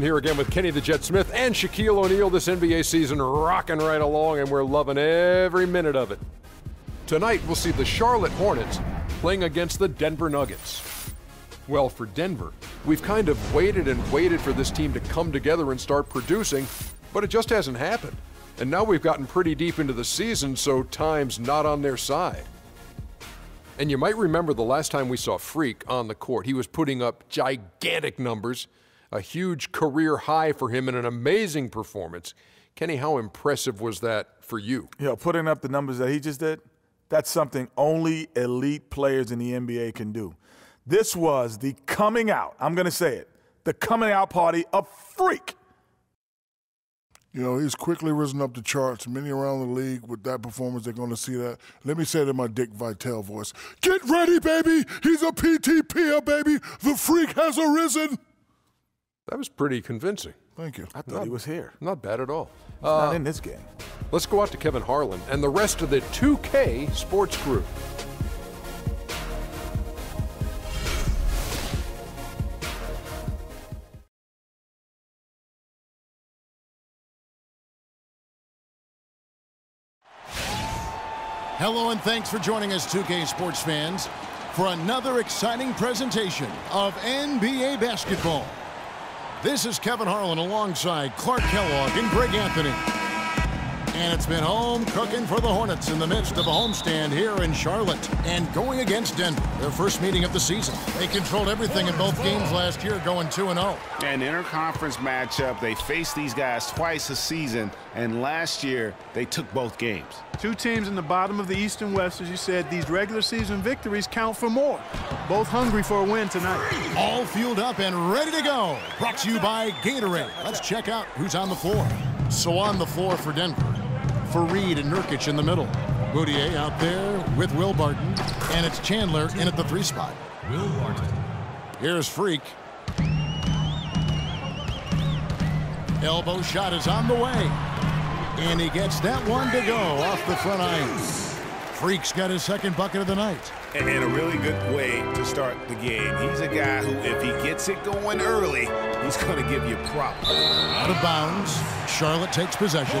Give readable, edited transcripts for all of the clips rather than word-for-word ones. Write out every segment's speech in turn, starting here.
Here again with Kenny the Jet Smith and Shaquille O'Neal. This NBA season rocking right along, and we're loving every minute of it. Tonight, we'll see the Charlotte Hornets playing against the Denver Nuggets. Well, for Denver, we've kind of waited and waited for this team to come together and start producing, but it just hasn't happened. And now we've gotten pretty deep into the season, so time's not on their side. And you might remember the last time we saw Freak on the court. He was putting up gigantic numbers, a huge career high for him, and an amazing performance. Kenny, how impressive was that for you? Yeah, putting up the numbers that he just did, that's something only elite players in the NBA can do. This was the coming out, I'm going to say it, the coming out party of Freak. You know, he's quickly risen up the charts. Many around the league with that performance, they're going to see that. Let me say it in my Dick Vitale voice. Get ready, baby. He's a PTP, baby. The Freak has arisen. That was pretty convincing. Thank you. I thought he was here. Not bad at all. Not in this game. Let's go out to Kevin Harlan and the rest of the 2K sports crew. Hello and thanks for joining us, 2K sports fans, for another exciting presentation of NBA basketball. This is Kevin Harlan alongside Clark Kellogg and Greg Anthony. And it's been home cooking for the Hornets in the midst of a homestand here in Charlotte and going against Denver, their first meeting of the season. They controlled everything in both games last year, going 2-0. An interconference matchup. They faced these guys twice a season, and last year they took both games. Two teams in the bottom of the East and West, as you said. These regular season victories count for more. Both hungry for a win tonight. All fueled up and ready to go. Brought to you by Gatorade. Let's check out who's on the floor. So on the floor for Denver, Fareed and Nurkic in the middle. Mudiay out there with Will Barton, and it's Chandler in at the 3 spot. Will Barton. Here's Freak. Elbow shot is on the way. And he gets that one to go off the front iron. Freak's got his second bucket of the night. And a really good way to start the game. He's a guy who, if he gets it going early, he's going to give you props. Out of bounds. Charlotte takes possession.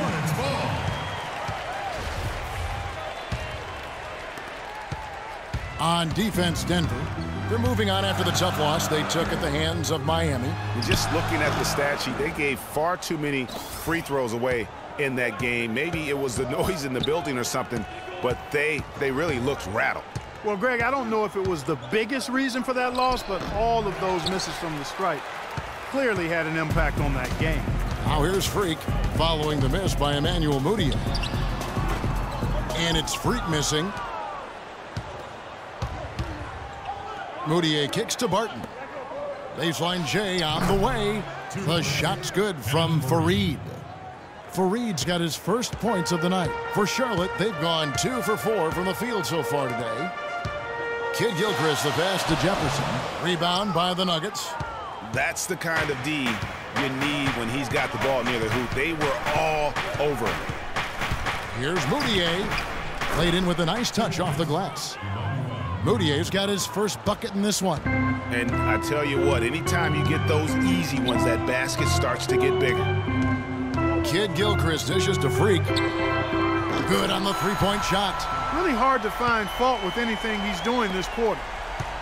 On defense, Denver. They're moving on after the tough loss they took at the hands of Miami. And just looking at the stat sheet, they gave far too many free throws away in that game. Maybe it was the noise in the building or something, but they really looked rattled. Well, Greg, I don't know if it was the biggest reason for that loss, but all of those misses from the stripe clearly had an impact on that game. Now here's Freak following the miss by Emmanuel Mudiay. And it's Freak missing. Mudiay kicks to Barton. Baseline J on the way. The shot's good from Fareed. Fareed's got his first points of the night. For Charlotte, they've gone 2 for 4 from the field so far today. Kid Gilchrist, the pass to Jefferson. Rebound by the Nuggets. That's the kind of D you need when he's got the ball near the hoop. They were all over him. Here's Mudiay. Played in with a nice touch off the glass. Mudiay's got his first bucket in this one. And I tell you what, anytime you get those easy ones, that basket starts to get bigger. Kid Gilchrist dishes to Freak. Good on the three-point shot. Really hard to find fault with anything he's doing this quarter,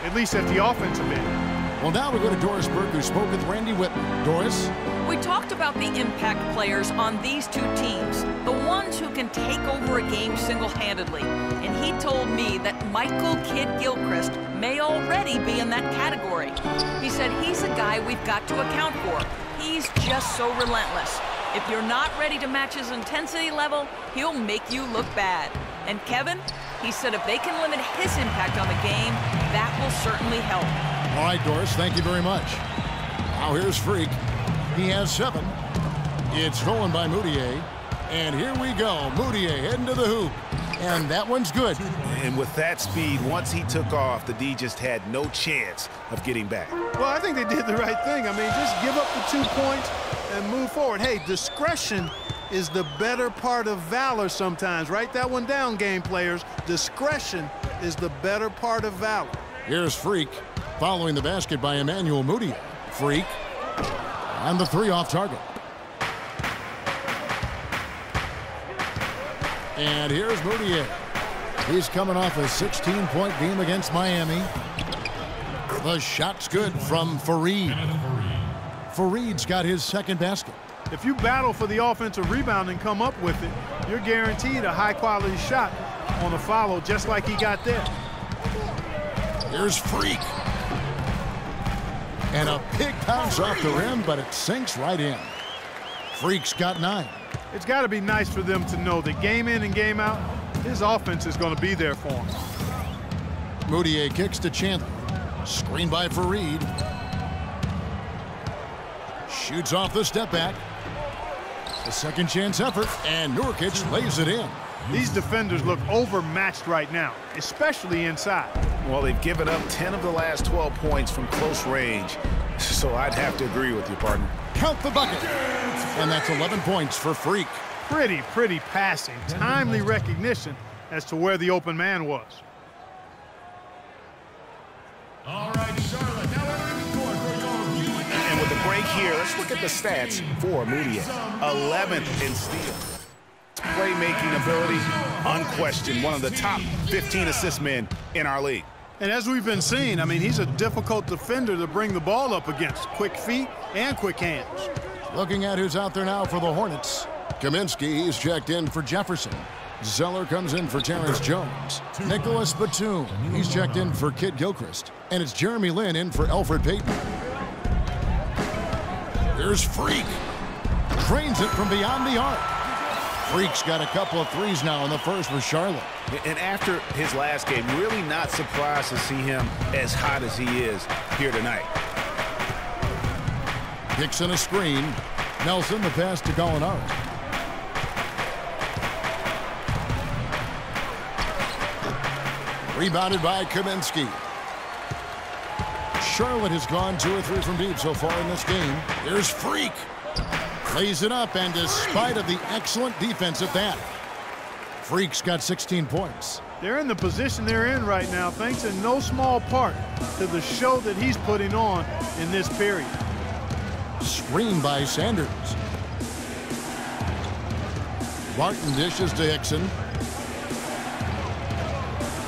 at least at the offensive end. Well, now we go to Doris Burke, who spoke with Randy Whitman. Doris? We talked about the impact players on these two teams, the ones who can take over a game single-handedly. And he told me that Michael Kid Gilchrist may already be in that category. He said he's a guy we've got to account for. He's just so relentless. If you're not ready to match his intensity level, he'll make you look bad. And Kevin, he said if they can limit his impact on the game, that will certainly help. All right, Doris, thank you very much. Now here's Freak. He has 7. It's stolen by Mudiay. And here we go. Mudiay heading to the hoop. And that one's good. And with that speed, once he took off, the D just had no chance of getting back. Well, I think they did the right thing. I mean, just give up the 2 points and move forward. Hey, discretion is the better part of valor sometimes. Write that one down, game players. Discretion is the better part of valor. Here's Freak following the basket by Emmanuel Mudiay. Freak And the 3 off target. And here's Moutier. He's coming off a 16-point game against Miami. The shot's good from Faried. Faried's got his second basket. If you battle for the offensive rebound and come up with it, you're guaranteed a high-quality shot on a follow, just like he got there. Here's Freak. And a big bounce off the rim, but it sinks right in. Freak's got 9. It's got to be nice for them to know that game in and game out, his offense is going to be there for him. Moutier kicks to Chandler. Screen by Faried. Shoots off the step back. A second chance effort, and Nurkic lays it in. These defenders look overmatched right now, especially inside. Well, they've given up 10 of the last 12 points from close range, so I'd have to agree with you, partner. Count the bucket. And that's 11 points for Freak. Pretty passing. Timely recognition as to where the open man was. All right, Charlotte, now entering the court for your viewing. And with the break here, let's look at the stats for Moutier. 11th in steals. Playmaking ability, unquestioned. One of the top 15 assist men in our league. And as we've been seeing, I mean, he's a difficult defender to bring the ball up against. Quick feet and quick hands. Looking at who's out there now for the Hornets. Kaminsky, he's checked in for Jefferson. Zeller comes in for Terrence Jones. Nicholas Batum, he's checked in for Kid Gilchrist. And it's Jeremy Lin in for Elfrid Payton. Here's Freak. Drains it from beyond the arc. Freak's got a couple of threes now in the first for Charlotte. And after his last game, really not surprised to see him as hot as he is here tonight. Dixon a screen. Nelson the pass to Gallinari. Rebounded by Kaminsky. Charlotte has gone 2 or 3 from deep so far in this game. Here's Freak. Lays it up, and despite of the excellent defense at that, Freak's got 16 points. They're in the position they're in right now, thanks in no small part to the show that he's putting on in this period. Screen by Sanders. Martin dishes to Hickson.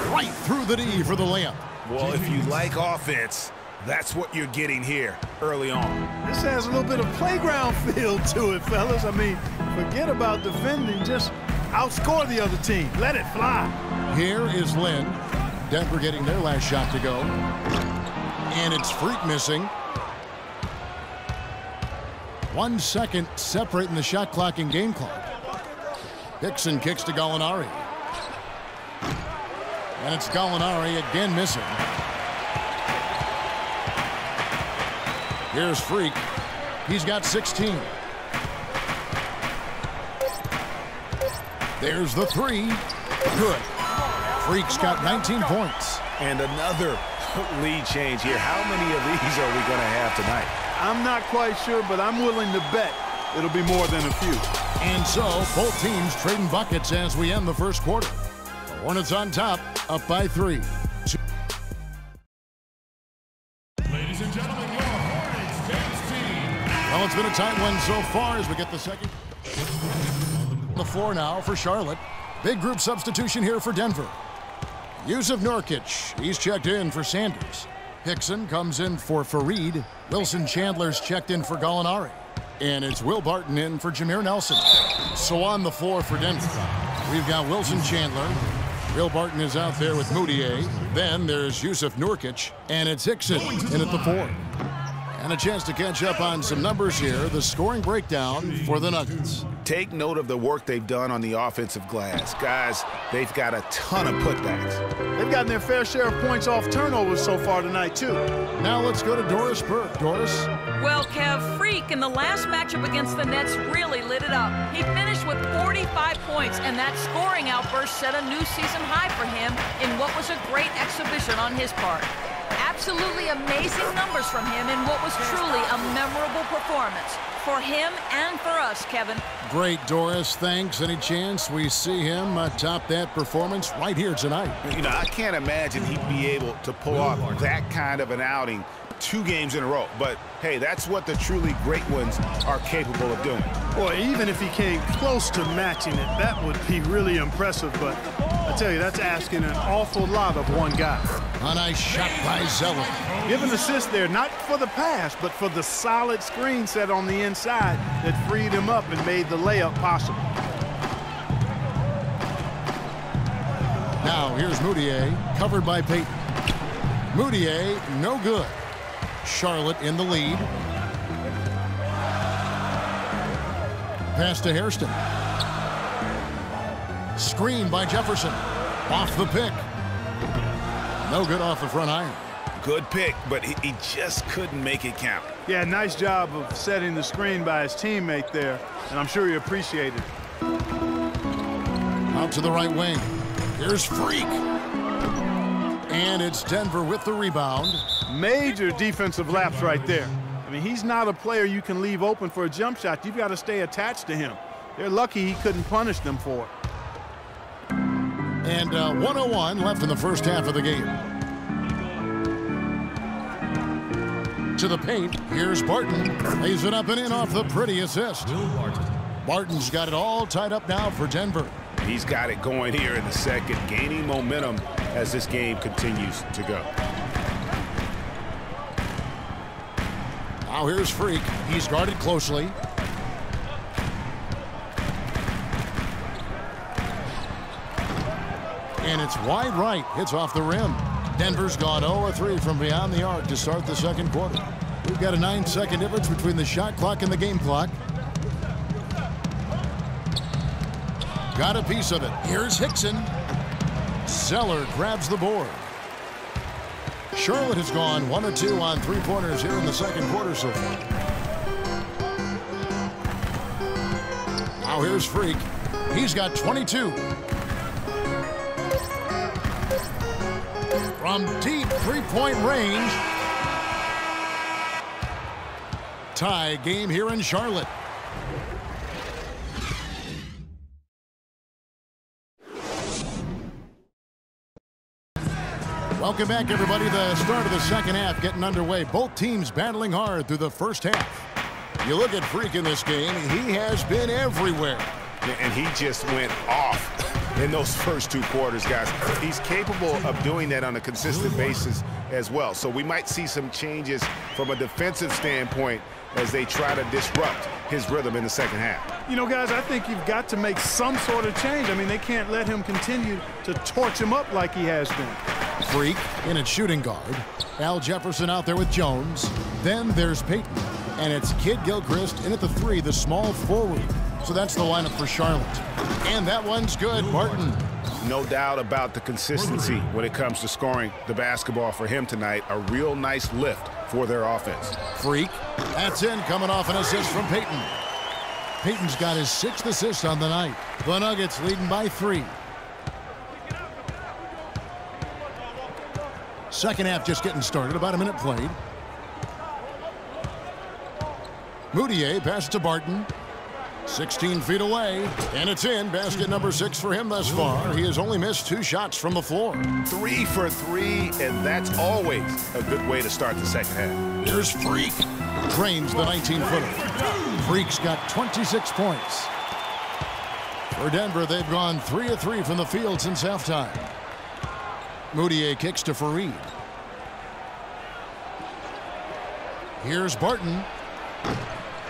Right through the D for the layup. Well, if you like offense, that's what you're getting here early on. This has a little bit of playground feel to it, fellas. I mean, forget about defending. Just outscore the other team. Let it fly. Here is Lin. Denver getting their last shot to go. And it's Freak missing. 1 second separating the shot clock and game clock. Dixon kicks to Gallinari. And it's Gallinari again missing. Here's Freak. He's got 16. There's the 3. Good. Freak's got 19 points. And another lead change here. How many of these are we going to have tonight? I'm not quite sure, but I'm willing to bet it'll be more than a few. And so, both teams trading buckets as we end the first quarter. The Hornets on top, up by 3. Ladies and gentlemen, your Hornets dance team. Well, it's been a tight one so far as we get the second. On the floor now for Charlotte. Big group substitution here for Denver. Jusuf Nurkic, he's checked in for Sanders. Hickson comes in for Faried. Wilson Chandler's checked in for Gallinari. And it's Will Barton in for Jameer Nelson. So on the floor for Denver, we've got Wilson Chandler. Will Barton is out there with Moutier. Then there's Jusuf Nurkic. And it's Hickson in at the 4. And a chance to catch up on some numbers here. The scoring breakdown for the Nuggets. Take note of the work they've done on the offensive glass. Guys, they've got a ton of putbacks. They've gotten their fair share of points off turnovers so far tonight, too. Now let's go to Doris Burke. Doris? Well, Kev, Freak in the last matchup against the Nets really lit it up. He finished with 45 points, and that scoring outburst set a new season high for him in what was a great exhibition on his part. Absolutely amazing numbers from him in what was truly a memorable performance. For him and for us, Kevin. Great, Doris. Thanks. Any chance we see him top that performance right here tonight? You know, I can't imagine he'd be able to pull off that kind of an outing 2 games in a row. But, hey, that's what the truly great ones are capable of doing. Well, even if he came close to matching it, that would be really impressive. But I tell you, that's asking an awful lot of one guy. A nice shot by Zeller. Give an assist there, not for the pass, but for the solid screen set on the inside that freed him up and made the layup possible. Now here's Mudiay, covered by Payton. Mudiay, no good. Charlotte in the lead. Pass to Hairston. Screen by Jefferson. Off the pick. No good off the front iron. Good pick, but he just couldn't make it count. Yeah, nice job of setting the screen by his teammate there, and I'm sure he appreciated it. Out to the right wing. Here's Freak. And it's Denver with the rebound. Major defensive lapse right there. I mean, he's not a player you can leave open for a jump shot. You've got to stay attached to him. They're lucky he couldn't punish them for it. And 1:01 left in the first half of the game. To the paint, here's Barton. Lays it up and in off the pretty assist. Barton's got it all tied up now for Denver. He's got it going here in the second, gaining momentum as this game continues to go. Now here's Freak. He's guarded closely. And it's wide right. Hits off the rim. Denver's gone 0-3 from beyond the arc to start the second quarter. We've got a 9-second difference between the shot clock and the game clock. Got a piece of it. Here's Hickson. Zeller grabs the board. Charlotte has gone 1 of 2 on three-pointers here in the second quarter so far. Now here's Freak. He's got 22. From deep three-point range. Tie game here in Charlotte. Welcome back, everybody. The start of the second half getting underway. Both teams battling hard through the first half. You look at Freak in this game, he has been everywhere. And he just went off in those first 2 quarters, guys. He's capable of doing that on a consistent basis as well. So we might see some changes from a defensive standpoint as they try to disrupt his rhythm in the second half. You know, guys, I think you've got to make some sort of change. I mean, they can't let him continue to torch him up like he has been. Freak in at shooting guard. Al Jefferson out there with Jones. Then there's Payton. And it's Kid Gilchrist in at the 3, the small forward. So that's the lineup for Charlotte. And that one's good. Barton. No doubt about the consistency when it comes to scoring the basketball for him tonight. A real nice lift for their offense. Freak. That's in, coming off an assist from Payton. Payton's got his 6th assist on the night. The Nuggets leading by 3. Second half just getting started. About a minute played. Mudiay passes to Barton. 16 feet away, and it's in. Basket number 6 for him thus far. He has only missed 2 shots from the floor. 3 for 3, and that's always a good way to start the second half. Here's Freak. Drains the 19-footer. Freak's got 26 points. For Denver, they've gone 3 of 3 from the field since halftime. Mudiay kicks to Fareed. Here's Barton.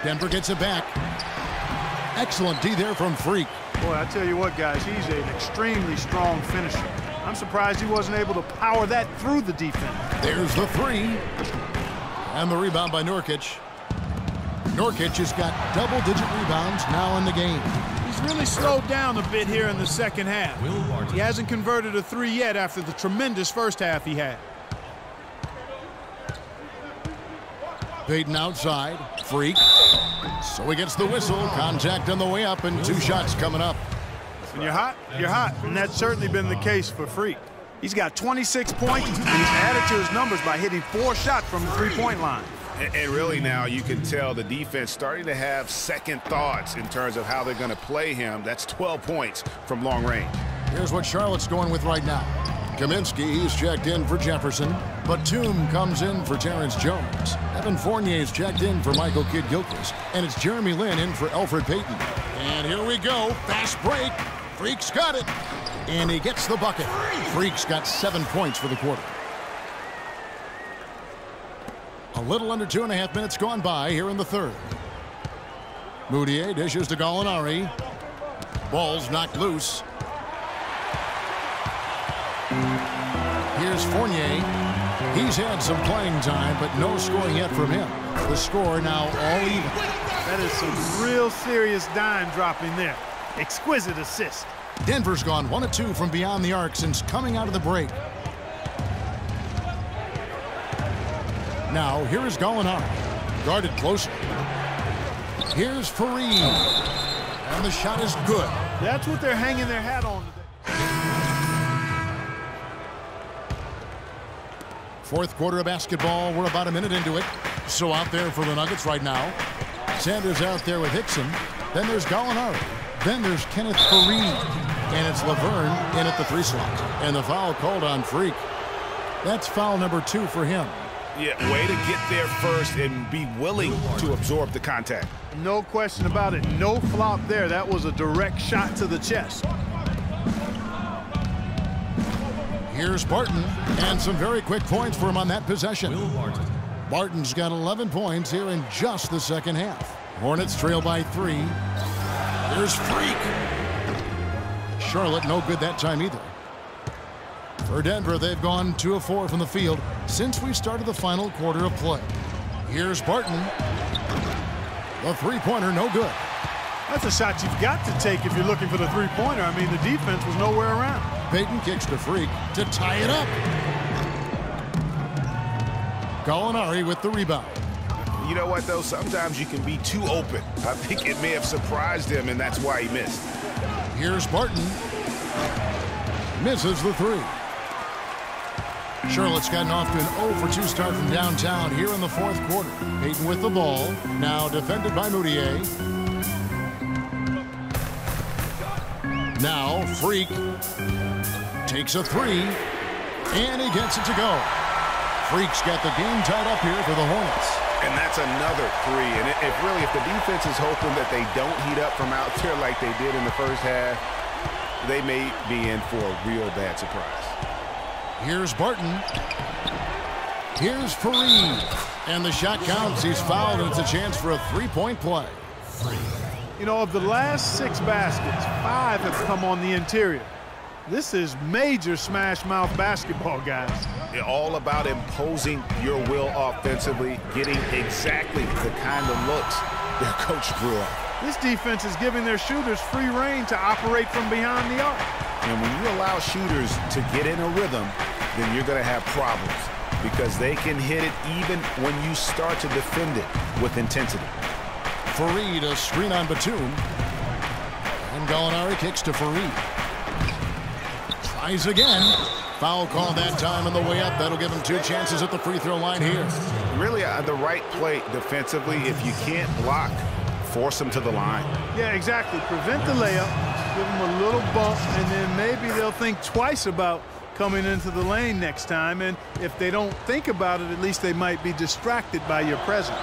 Denver gets it back. Excellent D there from Freak. Boy, I tell you what, guys, he's an extremely strong finisher. I'm surprised he wasn't able to power that through the defense. There's the 3. And the rebound by Nurkic. Nurkic has got double-digit rebounds now in the game. He's really slowed down a bit here in the second half. He hasn't converted a 3 yet after the tremendous first half he had. Payton outside. Freak. So he gets the whistle. Contact on the way up, and 2 shots coming up. When you're hot, you're hot. And that's certainly been the case for Freak. He's got 26 points, and he's added to his numbers by hitting 4 shots from the three-point line. And really now you can tell the defense starting to have second thoughts in terms of how they're going to play him. That's 12 points from long range. Here's what Charlotte's going with right now. Kaminsky, he's checked in for Jefferson. Batum comes in for Terrence Jones. Evan Fournier's checked in for Michael Kidd-Gilchrist. And it's Jeremy Lin in for Elfrid Payton. And here we go. Fast break. Freak's got it. And he gets the bucket. Freak's got 7 points for the quarter. A little under 2.5 minutes gone by here in the third. Mudiay dishes to Gallinari. Ball's knocked loose. Here's Fournier. He's had some playing time, but no scoring yet from him. The score now all even. That is some real serious dime dropping there. Exquisite assist. Denver's gone 1 of 2 from beyond the arc since coming out of the break. Now, here is Gallinari. Guarded closely. Here's Faried. And the shot is good. That's what they're hanging their hat on today. Fourth quarter of basketball. We're about a minute into it. So out there for the Nuggets right now. Sanders out there with Hickson. Then there's Gallinari. Then there's Kenneth Faried. And it's Laverne in at the 3 slot. And the foul called on Freak. That's foul number 2 for him. Yeah, way to get there first and be willing to absorb the contact. No question about it. No flop there. That was a direct shot to the chest. Here's Barton, and some very quick points for him on that possession. Barton's got 11 points here in just the second half. Hornets trail by 3. Here's Freak. Charlotte no good that time either. For Denver, they've gone 2 of 4 from the field since we started the final quarter of play. Here's Barton. The three-pointer no good. That's a shot you've got to take if you're looking for the three-pointer. I mean, the defense was nowhere around. Payton kicks to Freak to tie it up. Gallinari with the rebound. You know what, though? Sometimes you can be too open. I think it may have surprised him, and that's why he missed. Here's Barton. Misses the 3. Charlotte's gotten off to an 0 for 2 start from downtown here in the fourth quarter. Payton with the ball. Now defended by Mudiay. Now Freak takes a 3. And he gets it to go. Freak's got the game tied up here for the Hornets. And that's another 3. And if the defense is hoping that they don't heat up from out there like they did in the first half, they may be in for a real bad surprise. Here's Barton. Here's Faried. And the shot counts. He's fouled, and it's a chance for a 3-point play. You know, of the last 6 baskets, 5 have come on the interior. This is major smash-mouth basketball, guys. All about imposing your will offensively, getting exactly the kind of looks their coach drew up. This defense is giving their shooters free reign to operate from behind the arc. And when you allow shooters to get in a rhythm, then you're going to have problems because they can hit it even when you start to defend it with intensity. Faried, a screen on Batum. And Gallinari kicks to Faried. Tries again. Foul call that time on the way up. That'll give him 2 chances at the free throw line here. Really the right play defensively. If you can't block, force them to the line. Yeah, exactly. Prevent the layup, give them a little bump, and then maybe they'll think twice about coming into the lane next time. And if they don't think about it, at least they might be distracted by your presence.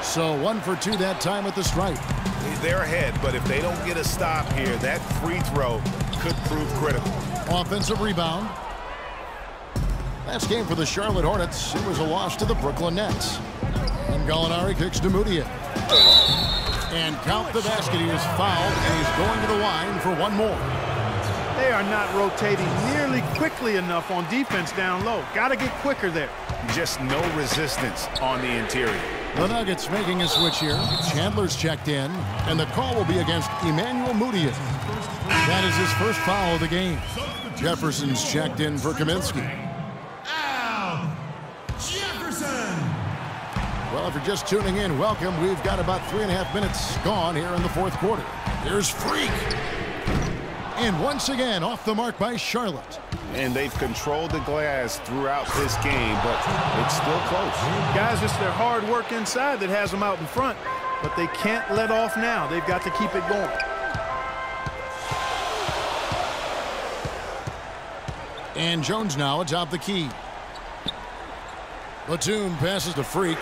So 1 for 2 that time at the stripe. They're ahead, but if they don't get a stop here, that free throw could prove critical. Offensive rebound. Last game for the Charlotte Hornets, it was a loss to the Brooklyn Nets. And Gallinari kicks to Mudiay. And count the basket. He is fouled, and he's going to the line for 1 more. They are not rotating nearly quickly enough on defense down low. Got to get quicker there. Just no resistance on the interior. The Nuggets making a switch here. Chandler's checked in, and the call will be against Emmanuel Mudiay. That is his first foul of the game. Jefferson's checked in for Kaminsky. Al Jefferson. Well, if you're just tuning in, welcome. We've got about 3.5 minutes gone here in the fourth quarter. Here's Freak. And once again, off the mark by Charlotte. And they've controlled the glass throughout this game, but it's still close. Guys, it's their hard work inside that has them out in front, but they can't let off now. They've got to keep it going. And Jones now atop the key. Batum passes to Freak.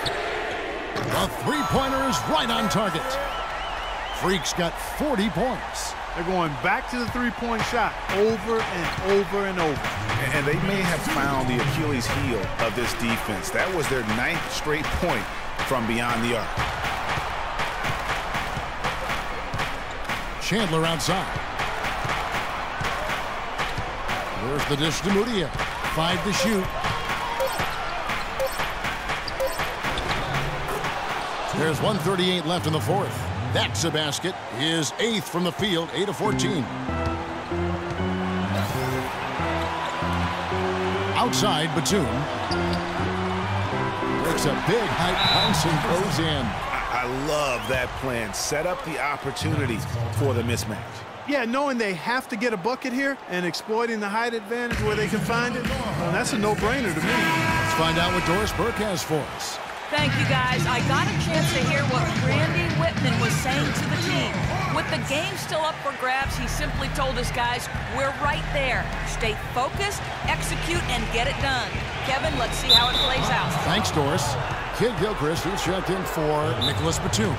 The three-pointer is right on target. Freak's got 40 points. They're going back to the three-point shot over and over and over. And they may have found the Achilles heel of this defense. That was their 9th straight point from beyond the arc. Chandler outside. Where's the dish to Mudiay? 5 to shoot. There's 1:38 left in the fourth. That's a basket. His 8th from the field, 8 of 14. Outside, Batum. Makes a big height bounce and goes in. I love that plan. Set up the opportunity for the mismatch. Yeah, knowing they have to get a bucket here and exploiting the height advantage where they can find it, well, that's a no-brainer to me. Let's find out what Doris Burke has for us. Thank you, guys. I got a chance to hear what Randy Whitman was saying to the team. With the game still up for grabs, he simply told his guys, we're right there. Stay focused, execute, and get it done. Kevin, let's see how it plays out. Thanks, Doris. Kidd-Gilchrist is checked in for Nicholas Batum.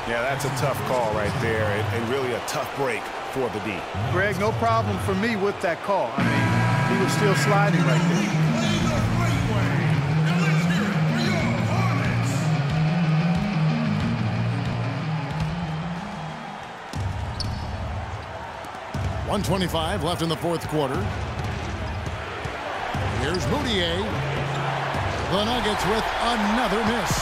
Yeah, that's a tough call right there, and really a tough break for the D. Greg, no problem for me with that call. I mean, he was still sliding right there. .125 left in the fourth quarter. Here's Mudiay. The Nuggets with another miss.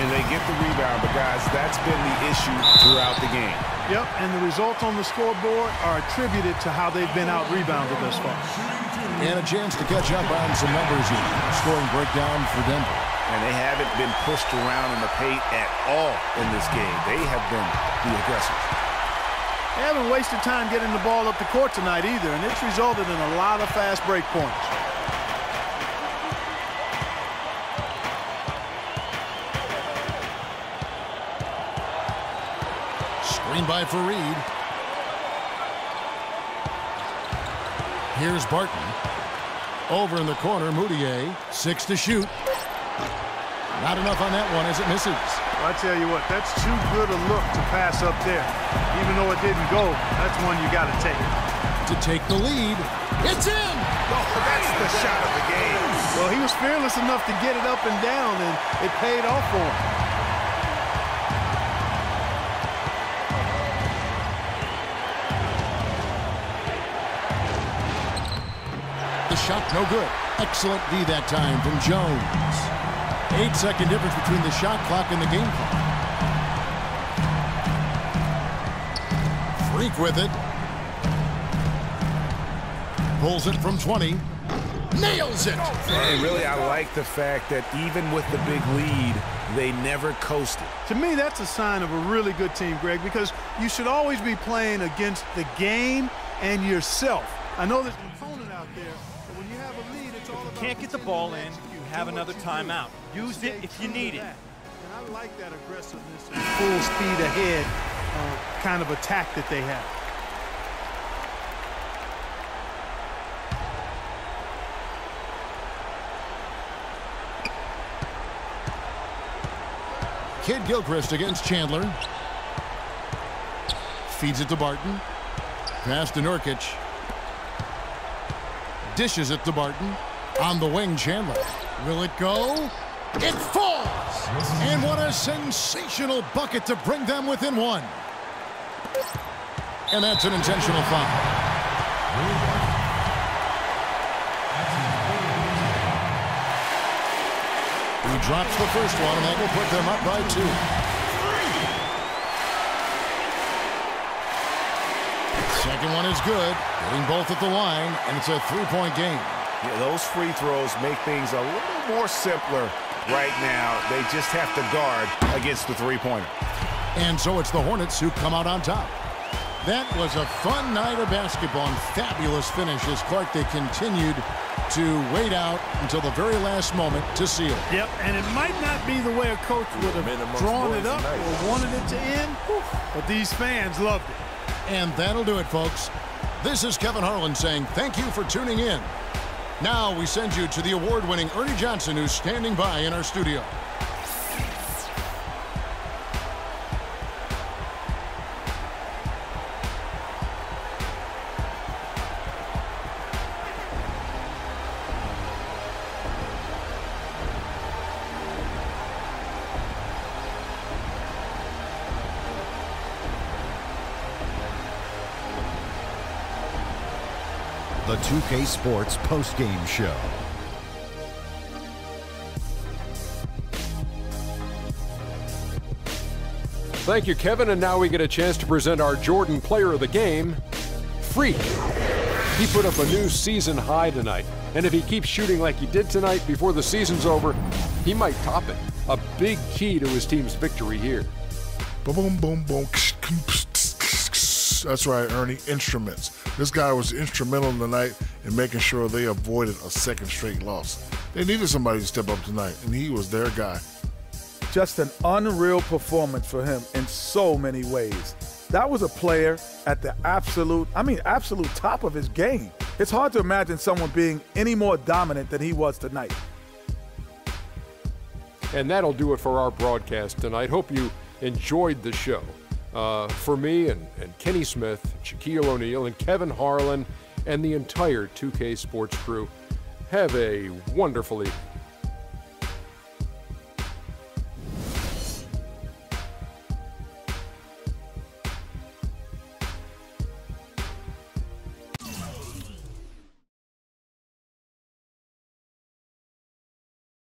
And they get the rebound, but guys, that's been the issue throughout the game. Yep, and the results on the scoreboard are attributed to how they've been out-rebounded thus far. And a chance to catch up on some numbers here. Scoring breakdown for Denver. And they haven't been pushed around in the paint at all in this game. They have been the aggressors. They haven't wasted time getting the ball up the court tonight either, and it's resulted in a lot of fast break points. Screen by Fareed. Here's Barton. Over in the corner, Mudiay. 6 to shoot. Not enough on that one as it misses. Well, I tell you what, that's too good a look to pass up there. Even though it didn't go, that's one you got to take. To take the lead. It's in! Oh, that's the shot of the game. Well, he was fearless enough to get it up and down, and it paid off for him. The shot no good. Excellent D that time from Jones. 8-second difference between the shot clock and the game clock. Freak with it. Pulls it from 20. Nails it! And really, I like the fact that even with the big lead, they never coasted. To me, that's a sign of a really good team, Greg, because you should always be playing against the game and yourself. I know there's an opponent out there, but when you have a lead, it's all about... Can't get the ball in, you have another timeout. Use it if you need it. And I like that aggressiveness and full speed ahead kind of attack that they have. Kidd-Gilchrist against Chandler. Feeds it to Barton. Pass to Nurkic. Dishes it to Barton. On the wing, Chandler. Will it go? It falls! And what a sensational bucket to bring them within one. And that's an intentional foul. He drops the first one, and that will put them up by 2. Second one is good. Hitting both at the line, and it's a 3-point game. Yeah, those free throws make things a little more simpler right now. They just have to guard against the three-pointer. And so it's the Hornets who come out on top. That was a fun night of basketball and fabulous finish as Clark, they continued to wait out until the very last moment to seal. Yep, and it might not be the way a coach would have drawn it up or wanted it to end, but these fans loved it. And that'll do it, folks. This is Kevin Harlan saying thank you for tuning in. Now we send you to the award-winning Ernie Johnson, who's standing by in our studio. The 2K Sports postgame show. Thank you, Kevin. And now we get a chance to present our Jordan Player of the Game, Freak. He put up a new season high tonight. And if he keeps shooting like he did tonight before the season's over, he might top it. A big key to his team's victory here. Boom, boom, boom, boom. That's right, Ernie. Instruments. This guy was instrumental tonight in making sure they avoided a second straight loss. They needed somebody to step up tonight, and he was their guy. Just an unreal performance for him in so many ways. That was a player at the absolute top of his game. It's hard to imagine someone being any more dominant than he was tonight. And that'll do it for our broadcast tonight. Hope you enjoyed the show. For me and Kenny Smith, Shaquille O'Neal, and Kevin Harlan, and the entire 2K Sports crew, have a wonderfully